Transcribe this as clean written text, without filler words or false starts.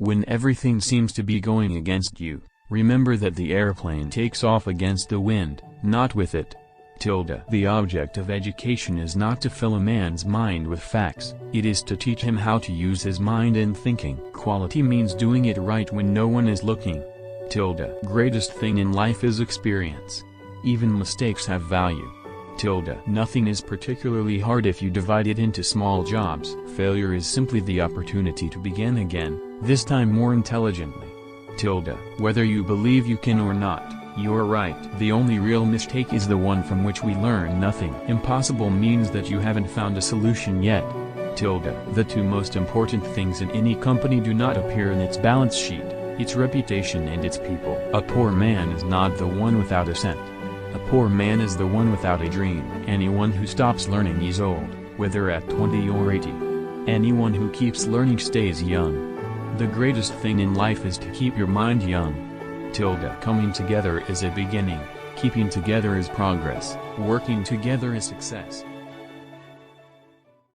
When everything seems to be going against you, remember that the airplane takes off against the wind, not with it. The object of education is not to fill a man's mind with facts, it is to teach him how to use his mind in thinking. Quality means doing it right when no one is looking. Greatest thing in life is experience. Even mistakes have value. Nothing is particularly hard if you divide it into small jobs. Failure is simply the opportunity to begin again, this time more intelligently. Whether you believe you can or not, you're right. The only real mistake is the one from which we learn nothing. Impossible means that you haven't found a solution yet. The two most important things in any company do not appear in its balance sheet, its reputation and its people. A poor man is not the one without a cent. A poor man is the one without a dream. Anyone who stops learning is old, whether at 20 or 80. Anyone who keeps learning stays young. The greatest thing in life is to keep your mind young. Coming together is a beginning, keeping together is progress, working together is success.